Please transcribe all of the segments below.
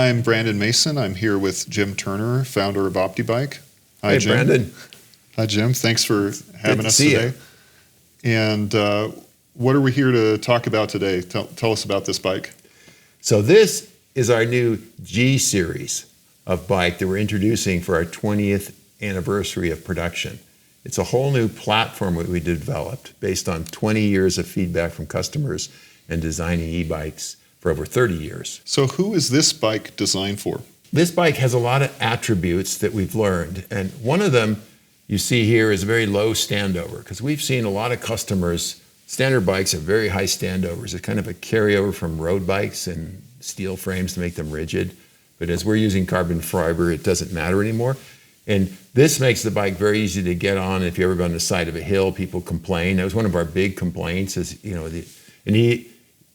I'm Brandon Mason. I'm here with Jim Turner, founder of Optibike. Hi, Hey, Jim. Brandon. Hi, Jim. Thanks for having us see today. And what are we here to talk about today? Tell us about this bike. So this is our new G Series of bike that we're introducing for our 20th anniversary of production. It's a whole new platform that we developed based on 20 years of feedback from customers and designing e-bikes for over 30 years. So who is this bike designed for? This bike has a lot of attributes that we've learned, and one of them you see here is very low standover, because we've seen a lot of customers, standard bikes have very high standovers. It's kind of a carryover from road bikes and steel frames to make them rigid. But as we're using carbon fiber, it doesn't matter anymore. And this makes the bike very easy to get on. If you've ever been on the side of a hill, people complain. That was one of our big complaints is,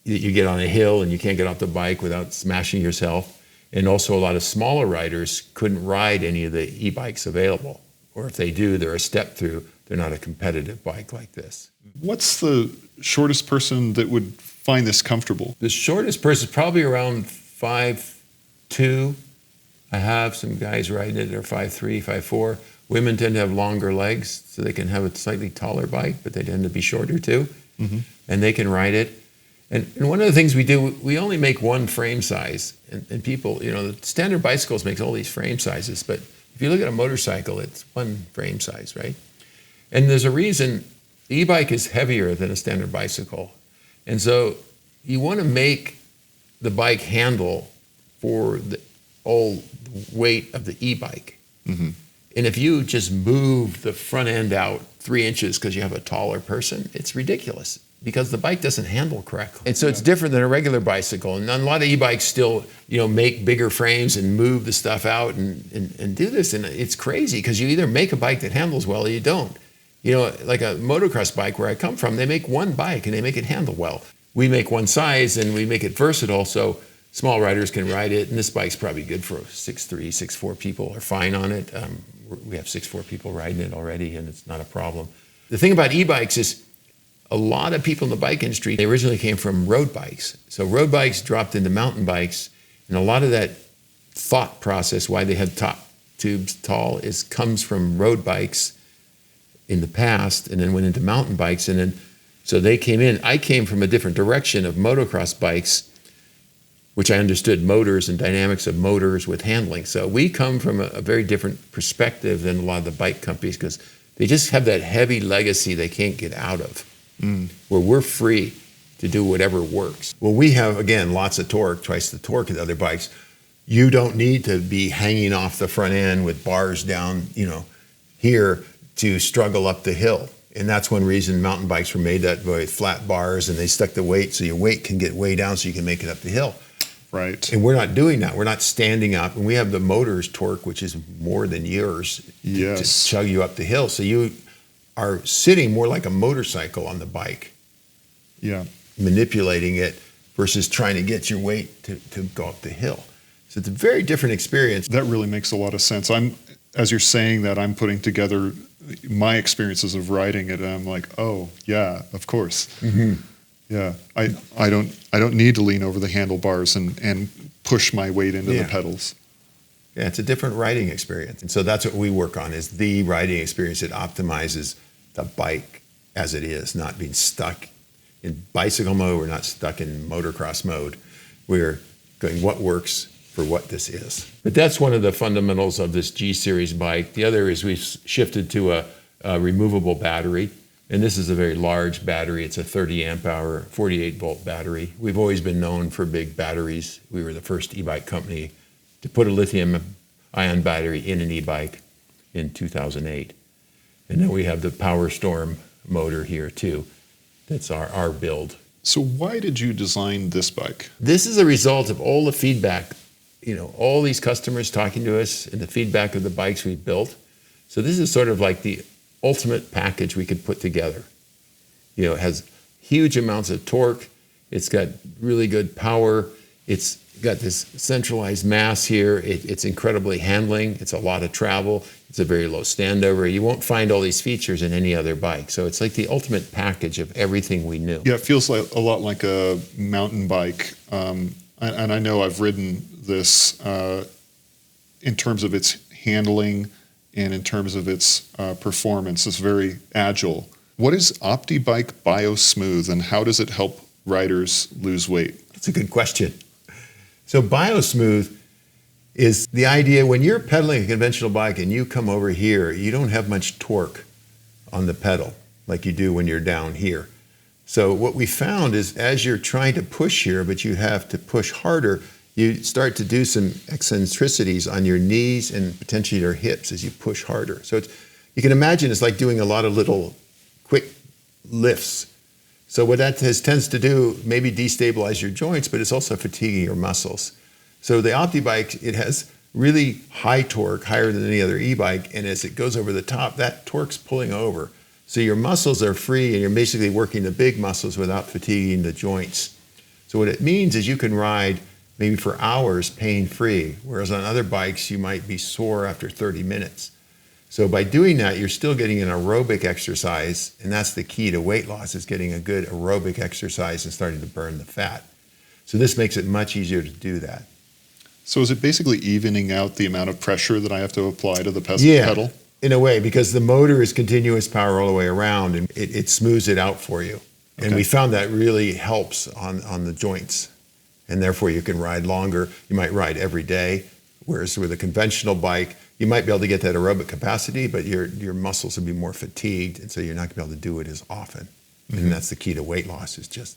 you get on a hill and you can't get off the bike without smashing yourself. And also a lot of smaller riders couldn't ride any of the e-bikes available. Or if they do, they're a step through. They're not a competitive bike like this. What's the shortest person that would find this comfortable? The shortest person is probably around 5'2". I have some guys riding it that are 5'3", 5'4". Women tend to have longer legs, so they can have a slightly taller bike, but they tend to be shorter too. Mm-hmm. And they can ride it. And one of the things we do, we only make one frame size. And people, the standard bicycles makes all these frame sizes, but if you look at a motorcycle, it's one frame size, right? And there's a reason the e-bike is heavier than a standard bicycle. And so you want to make the bike handle for the all weight of the e-bike. Mm-hmm. And if you just move the front end out 3 inches because you have a taller person, it's ridiculous because the bike doesn't handle correctly. And so it's different than a regular bicycle. And a lot of e-bikes still, make bigger frames and move the stuff out and do this. And it's crazy because you either make a bike that handles well or you don't. Like a motocross bike where I come from, they make one bike and they make it handle well. We make one size and we make it versatile so small riders can ride it. And this bike's probably good for 6'3", 6'4" people are fine on it. We have 6'4" people riding it already and it's not a problem. The thing about e-bikes is a lot of people in the bike industry, they originally came from road bikes. So road bikes dropped into mountain bikes, and a lot of that thought process, why they had top tubes tall, comes from road bikes in the past, and then went into mountain bikes, and then so they came in. I came from a different direction of motocross bikes, which I understood motors and dynamics of motors with handling. So we come from a very different perspective than a lot of the bike companies because they just have that heavy legacy they can't get out of. Where we're free to do whatever works. Well, we have, again, lots of torque, twice the torque of the other bikes. You don't need to be hanging off the front end with bars down, here to struggle up the hill. And that's one reason mountain bikes were made that way, flat bars, and they stuck the weight so your weight can get way down so you can make it up the hill. Right. And we're not doing that. We're not standing up. And we have the motor's torque, which is more than yours to chug you up the hill. So you are sitting more like a motorcycle on the bike. Yeah. Manipulating it versus trying to get your weight to go up the hill. So it's a very different experience. That really makes a lot of sense. As you're saying that, I'm putting together my experiences of riding it, and I'm like, oh yeah, of course. Mm-hmm. Yeah. I don't need to lean over the handlebars and push my weight into the pedals. Yeah, it's a different riding experience. And so that's what we work on, is the riding experience that optimizes the bike as it is, not being stuck in bicycle mode. We're not stuck in motocross mode. We're going what works for what this is. But that's one of the fundamentals of this G Series bike. The other is we've shifted to a removable battery. And this is a very large battery. It's a 30 amp hour, 48 volt battery. We've always been known for big batteries. We were the first e-bike company to put a lithium-ion battery in an e-bike in 2008. And then we have the Power Storm motor here too. That's our build. So why did you design this bike? This is a result of all the feedback, all these customers talking to us and the feedback of the bikes we built. So this is sort of like the ultimate package we could put together. It has huge amounts of torque. It's got really good power. It's got this centralized mass here. It's incredibly handling. It's a lot of travel. It's a very low standover. You won't find all these features in any other bike. So it's like the ultimate package of everything we knew. Yeah, it feels like a lot like a mountain bike. And I know I've ridden this in terms of its handling and in terms of its performance. It's very agile. What is Optibike BioSmooth, and how does it help riders lose weight? That's a good question. So BioSmooth is the idea when you're pedaling a conventional bike and you come over here, you don't have much torque on the pedal like you do when you're down here. So what we found is as you're trying to push here, but you have to push harder, you start to do some eccentricities on your knees and potentially your hips as you push harder. So you can imagine it's like doing a lot of little quick lifts. So what that tends to do, maybe destabilize your joints, but it's also fatiguing your muscles. So the Optibike, it has really high torque, higher than any other e-bike, and as it goes over the top, that torque's pulling over. So your muscles are free and you're basically working the big muscles without fatiguing the joints. So what it means is you can ride maybe for hours pain-free, whereas on other bikes you might be sore after 30 minutes. So by doing that, you're still getting an aerobic exercise, and that's the key to weight loss, is getting a good aerobic exercise and starting to burn the fat. So this makes it much easier to do that. So is it basically evening out the amount of pressure that I have to apply to the pedal? Yeah, in a way, because the motor is continuous power all the way around, and it smooths it out for you. And Okay. we found that really helps on the joints. And therefore you can ride longer. You might ride every day, whereas with a conventional bike, you might be able to get that aerobic capacity, but your muscles will be more fatigued, and so you're not going to be able to do it as often. Mm-hmm. And that's the key to weight loss, is just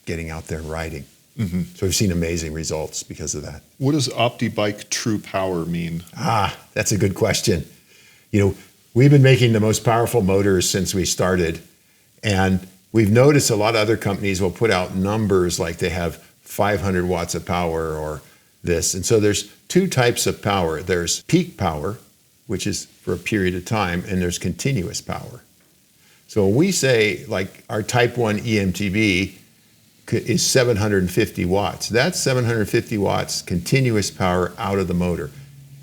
getting out there and riding. Mm-hmm. So we've seen amazing results because of that. What does Optibike True Power mean? That's a good question. You know, we've been making the most powerful motors since we started, and we've noticed a lot of other companies will put out numbers like they have 500 watts of power or this. And so there's two types of power. There's peak power, which is for a period of time, and there's continuous power. So when we say, like, our Type 1 EMTB is 750 watts, that's 750 watts continuous power out of the motor.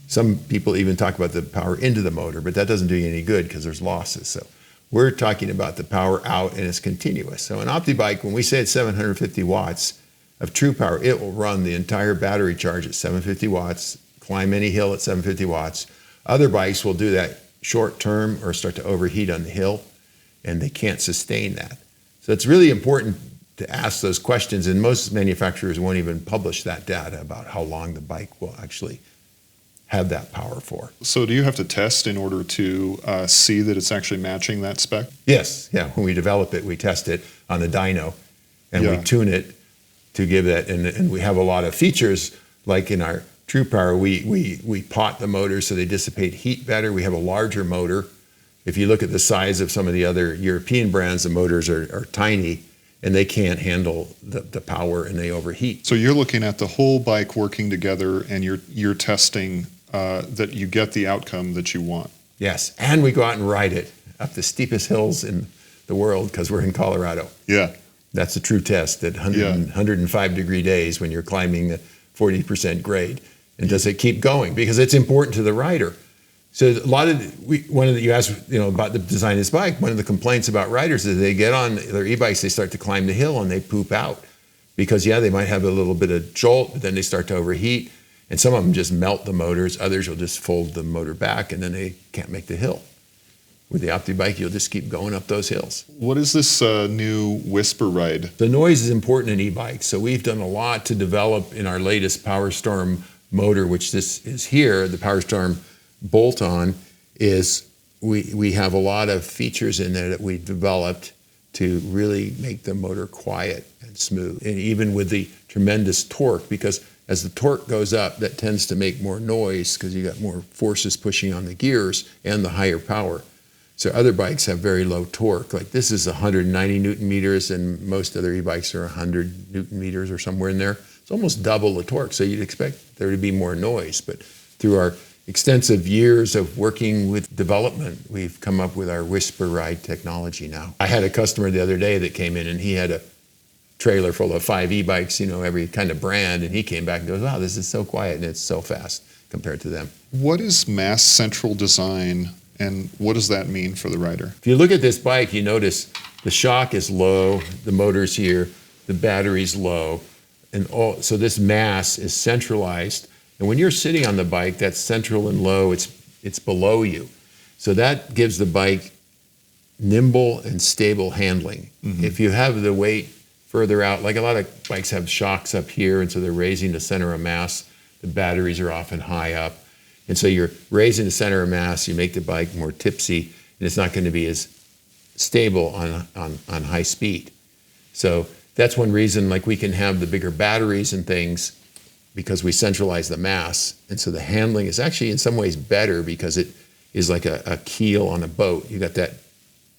Some people even talk about the power into the motor, but that doesn't do you any good because there's losses. So we're talking about the power out, and it's continuous. So an Optibike, when we say it's 750 watts of true power, it will run the entire battery charge at 750 watts, climb any hill at 750 watts. Other bikes will do that short term or start to overheat on the hill, and they can't sustain that. So it's really important to ask those questions, and most manufacturers won't even publish that data about how long the bike will actually have that power for. So do you have to test in order to see that it's actually matching that spec? Yes, yeah. When we develop it, we test it on the dyno, and we tune it to give that. And we have a lot of features, like in our True Power, we pot the motors so they dissipate heat better. We have a larger motor. If you look at the size of some of the other European brands, the motors are tiny, and they can't handle the power, and they overheat. So you're looking at the whole bike working together, and you're testing that you get the outcome that you want. Yes, and we go out and ride it up the steepest hills in the world because we're in Colorado. Yeah. That's a true test at 105 degree days when you're climbing the 40% grade. And does it keep going? Because it's important to the rider. So a lot of you asked, about the design of this bike. One of the complaints about riders is they get on their e-bikes, they start to climb the hill and they poop out because they might have a little bit of jolt, but then they start to overheat, and some of them just melt the motors. Others will just fold the motor back and then they can't make the hill. With the Optibike, you'll just keep going up those hills. What is this new Whisper Ride? The noise is important in e-bikes, so we've done a lot to develop in our latest PowerStorm motor, which this is here. The PowerStorm bolt-on is we have a lot of features in there that we developed to really make the motor quiet and smooth, and even with the tremendous torque, because as the torque goes up, that tends to make more noise because you got more forces pushing on the gears and the higher power. So other bikes have very low torque. Like this is 190 Newton meters, and most other e-bikes are 100 Newton meters or somewhere in there. It's almost double the torque, so you'd expect there to be more noise. But through our extensive years of working with development, we've come up with our Whisper Ride technology now. I had a customer the other day that came in, and he had a trailer full of 5 e-bikes, every kind of brand, and he came back and goes, wow, this is so quiet and it's so fast compared to them. What is mass central design, and what does that mean for the rider? If you look at this bike, you notice the shock is low, the motor's here, the battery's low, so this mass is centralized. And when you're sitting on the bike, that's central and low, it's below you. So that gives the bike nimble and stable handling. Mm-hmm. If you have the weight further out, like a lot of bikes have shocks up here, and so they're raising the center of mass. The batteries are often high up. And so you're raising the center of mass, you make the bike more tipsy, and it's not going to be as stable on high speed. So that's one reason, like, we can have the bigger batteries and things because we centralize the mass. And so the handling is actually in some ways better because it is like a keel on a boat. You got that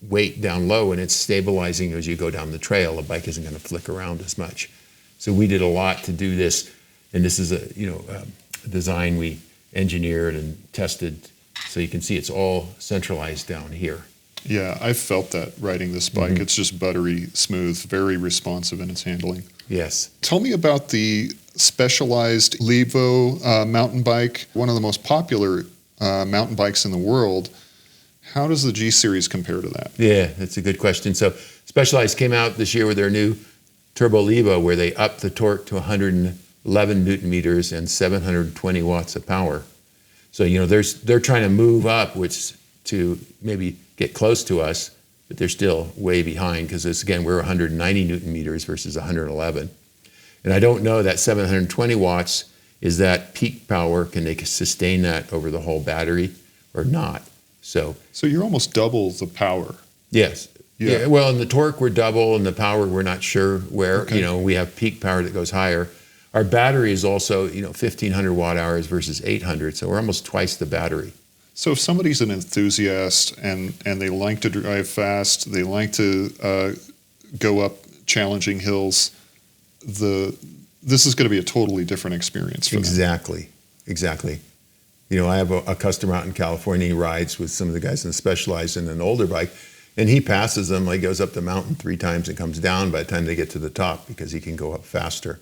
weight down low and it's stabilizing as you go down the trail. The bike isn't going to flick around as much. So we did a lot to do this. And this is a design we engineered and tested. So you can see it's all centralized down here. Yeah, I've felt that riding this bike. Mm-hmm. It's just buttery smooth, very responsive in its handling. Yes. Tell me about the Specialized Levo mountain bike, one of the most popular mountain bikes in the world. How does the G Series compare to that? Yeah, that's a good question. So Specialized came out this year with their new Turbo Levo, where they upped the torque to 111 Newton meters and 720 watts of power. So, they're trying to move up, which to maybe get close to us, but they're still way behind because, again, we're 190 Newton meters versus 111. And I don't know that 720 watts, is that peak power? Can they sustain that over the whole battery or not? So you're almost double the power. Yes. Yeah. Well, and the torque we're double, and the power we're not sure where. Okay. We have peak power that goes higher. Our battery is also 1,500 watt hours versus 800, so we're almost twice the battery. So if somebody's an enthusiast and they like to drive fast, they like to go up challenging hills, this is going to be a totally different experience for them. Exactly. I have a customer out in California. He rides with some of the guys in Specialized in an older bike, and he passes them. He goes up the mountain 3 times and comes down by the time they get to the top because he can go up faster.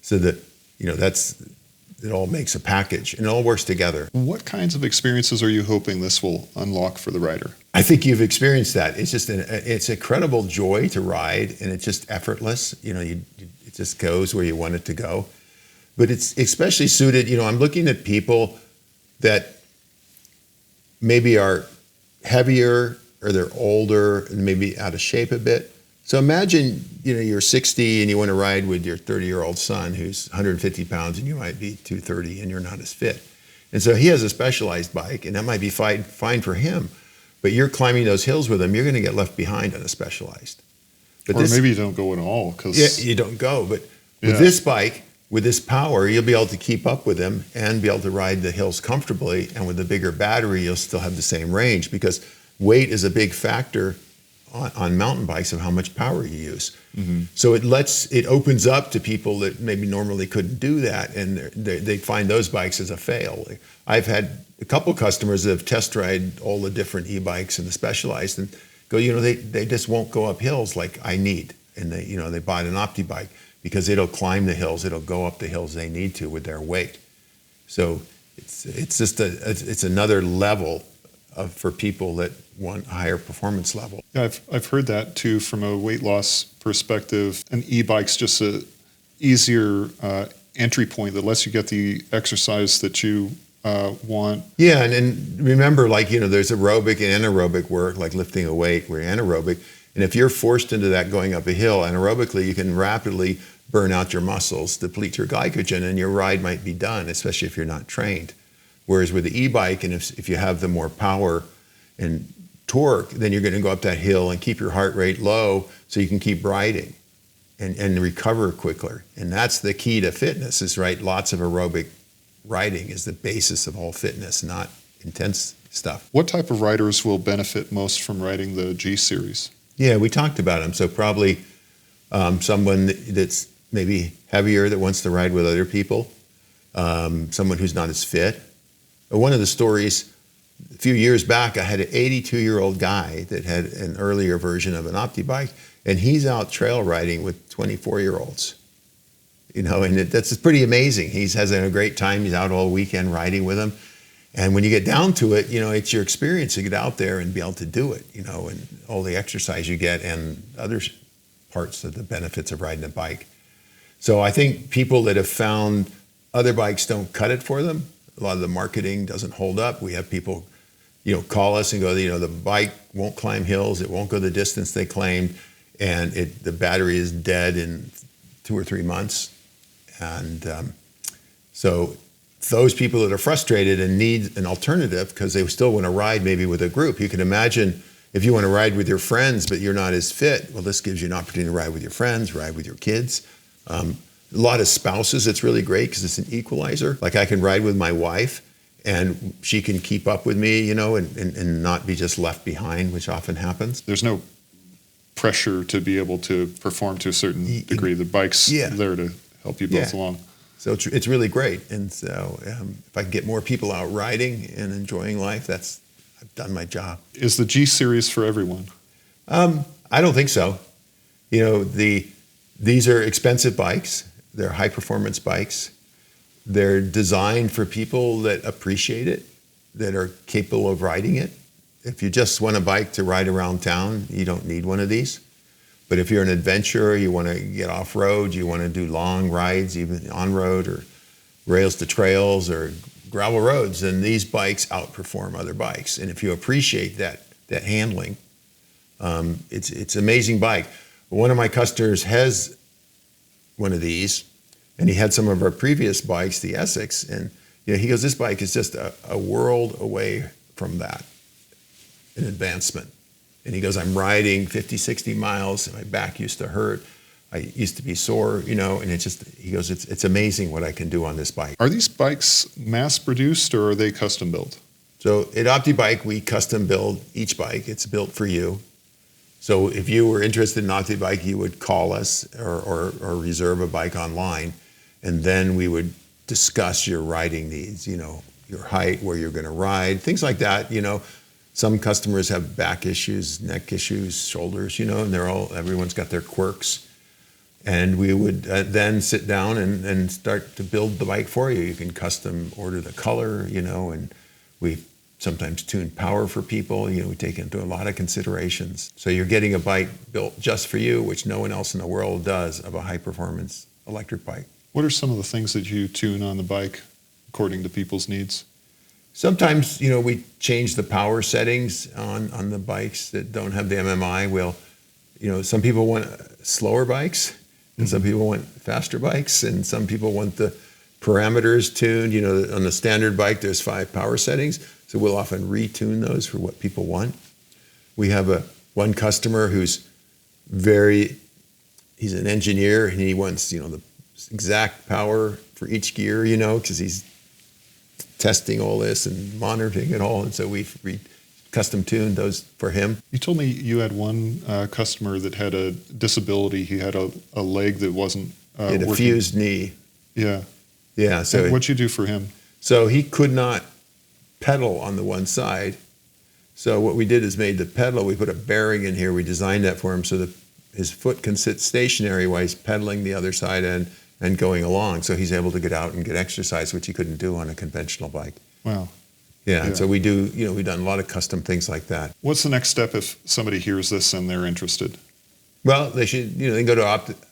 So that it all makes a package and it all works together. What kinds of experiences are you hoping this will unlock for the rider? I think you've experienced that. It's just it's a incredible joy to ride, and it's just effortless. It just goes where you want it to go. But it's especially suited. I'm looking at people that maybe are heavier or they're older and maybe out of shape a bit. So imagine, you're 60 and you want to ride with your 30-year-old son who's 150 pounds and you might be 230 and you're not as fit. And so he has a Specialized bike, and that might be fine for him. But you're climbing those hills with him, you're going to get left behind on a Specialized. But maybe you don't go at all. You don't go. But with this bike, with this power, you'll be able to keep up with him and be able to ride the hills comfortably. And with the bigger battery, you'll still have the same range, because weight is a big factor on mountain bikes of how much power you use. Mm-hmm. So it opens up to people that maybe normally couldn't do that, and they find those bikes as a fail. I've had a couple customers that have test ride all the different e-bikes and the Specialized and go, they just won't go up hills like I need. And they bought an Optibike because it'll climb the hills, it'll go up the hills they need to with their weight. So it's just it's another level for people that want a higher performance level. Yeah, I've heard that too from a weight loss perspective. An e-bike's just a easier entry point that lets you get the exercise that you want. Yeah, and remember, there's aerobic and anaerobic work, like lifting a weight, where you're anaerobic. And if you're forced into that going up a hill, anaerobically, you can rapidly burn out your muscles, deplete your glycogen, and your ride might be done, especially if you're not trained. Whereas with the e-bike, and if you have the more power and torque, then you're going to go up that hill and keep your heart rate low so you can keep riding and recover quicker. And that's the key to fitness, is lots of aerobic riding is the basis of all fitness, not intense stuff. What type of riders will benefit most from riding the G Series? Yeah, we talked about them. So probably someone that's maybe heavier that wants to ride with other people, someone who's not as fit. One of the stories, a few years back, I had an 82-year-old guy that had an earlier version of an Optibike, and he's out trail riding with 24-year-olds. And that's pretty amazing. He's having a great time. He's out all weekend riding with them. And when you get down to it, it's your experience to get out there and be able to do it, and all the exercise you get and other parts of the benefits of riding a bike. So I think people that have found other bikes don't cut it for them. A lot of the marketing doesn't hold up. We have people, call us and go, the bike won't climb hills. It won't go the distance they claimed. And the battery is dead in 2 or 3 months. And so those people that are frustrated and need an alternative because they still want to ride maybe with a group. You can imagine if you want to ride with your friends, but you're not as fit, well, this gives you an opportunity to ride with your friends, ride with your kids. A lot of spouses, it's really great because it's an equalizer. Like I can ride with my wife and she can keep up with me, and not be just left behind, which often happens. There's no pressure to be able to perform to a certain degree. The bike's there to help you both along. So it's really great. And so if I can get more people out riding and enjoying life, I've done my job. Is the G Series for everyone? I don't think so. These are expensive bikes. They're high performance bikes. They're designed for people that appreciate it, that are capable of riding it. If you just want a bike to ride around town, you don't need one of these. But if you're an adventurer, you want to get off-road, you want to do long rides, even on-road or rails to trails or gravel roads, then these bikes outperform other bikes. And if you appreciate that handling, it's an amazing bike. One of my customers has one of these, and he had some of our previous bikes, the Essex, and he goes, this bike is just a world away from that in advancement. And he goes, I'm riding 50, 60 miles, and my back used to hurt. I used to be sore, and he goes, it's amazing what I can do on this bike. Are these bikes mass-produced or are they custom-built? So at Optibike, we custom build each bike. It's built for you. So if you were interested in Optibike, you would call us or reserve a bike online, and then we would discuss your riding needs, your height, where you're going to ride, things like that, Some customers have back issues, neck issues, shoulders, and everyone's got their quirks. And we would then sit down and start to build the bike for you. You can custom order the color, and we sometimes tune power for people. We take into a lot of considerations. So you're getting a bike built just for you, which no one else in the world does, of a high-performance electric bike. What are some of the things that you tune on the bike according to people's needs? Sometimes, we change the power settings on the bikes that don't have the MMI. Some people want slower bikes, and some people want faster bikes, and some people want the parameters tuned. On the standard bike, there's 5 power settings, so we'll often retune those for what people want. We have one customer who's he's an engineer, and he wants, the exact power for each gear, because he's testing all this and monitoring it all, and so we custom tuned those for him. You told me you had one customer that had a disability. He had a leg that wasn't he had a fused knee. Yeah. So what'd you do for him? So he could not pedal on the one side. So what we did is made the pedal. We put a bearing in here. We designed that for him so that his foot can sit stationary while he's pedaling the other side and going along. So he's able to get out and get exercise, which he couldn't do on a conventional bike. Wow. Yeah. And so we do, we've done a lot of custom things like that. What's the next step if somebody hears this and they're interested? Well, they should, they can go to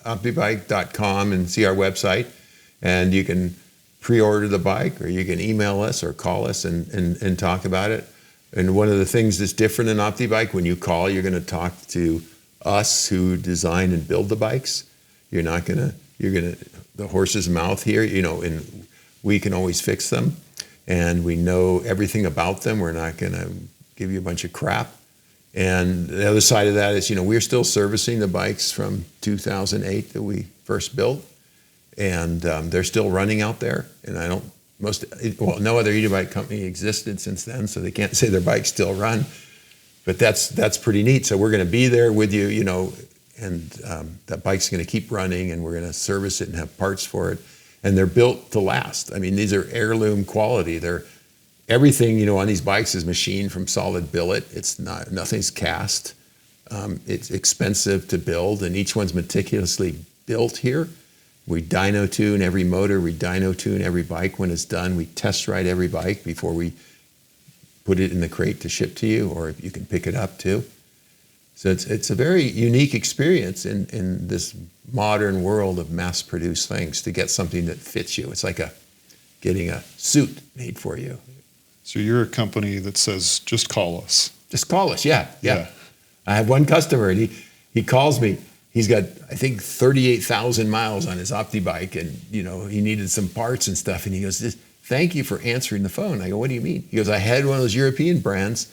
optibike.com and see our website, and you can pre-order the bike, or you can email us or call us and talk about it. And one of the things that's different in Optibike, when you call, you're going to talk to us who design and build the bikes. You're going to, the horse's mouth here, and we can always fix them. And we know everything about them. We're not going to give you a bunch of crap. And the other side of that is, we're still servicing the bikes from 2008 that we first built. And they're still running out there. And no other e-bike company existed since then, so they can't say their bikes still run. But that's pretty neat. So we're going to be there with you, and that bike's going to keep running, and we're going to service it and have parts for it. And they're built to last. I mean, these are heirloom quality. Everything, on these bikes is machined from solid billet. Nothing's cast. It's expensive to build, and each one's meticulously built here. We dyno tune every motor. We dyno tune every bike when it's done. We test ride every bike before we put it in the crate to ship to you, or if you can pick it up too. So it's a very unique experience in this modern world of mass-produced things to get something that fits you. It's like getting a suit made for you. So you're a company that says, just call us. Just call us, yeah. I have one customer, and he calls me. He's got, I think, 38,000 miles on his Optibike, and he needed some parts and stuff. And he goes, "Thank you for answering the phone." I go, "What do you mean?" He goes, "I had one of those European brands,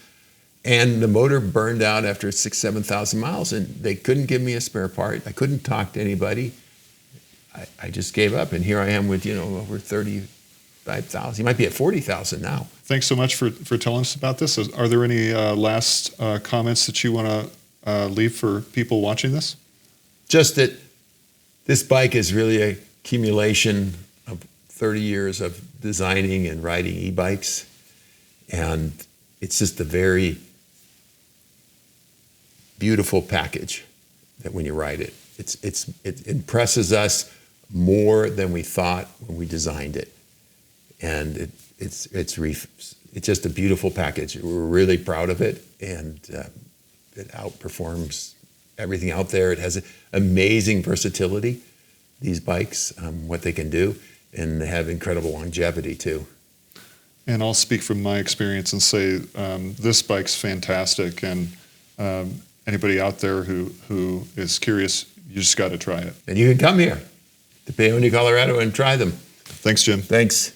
and the motor burned out after 7,000 miles, and they couldn't give me a spare part. I couldn't talk to anybody. I just gave up, and here I am with over 35,000. He might be at 40,000 now." Thanks so much for telling us about this. Are there any last comments that you want to leave for people watching this? Just that this bike is really an accumulation of 30 years of designing and riding e-bikes. And it's just a very beautiful package that when you ride it, it impresses us more than we thought when we designed it. And it's just a beautiful package. We're really proud of it, and it outperforms everything out there. It has amazing versatility, these bikes, what they can do, and they have incredible longevity too. And I'll speak from my experience and say this bike's fantastic, and anybody out there who is curious, you just got to try it. And you can come here to Paonia, Colorado, and try them. Thanks, Jim. Thanks.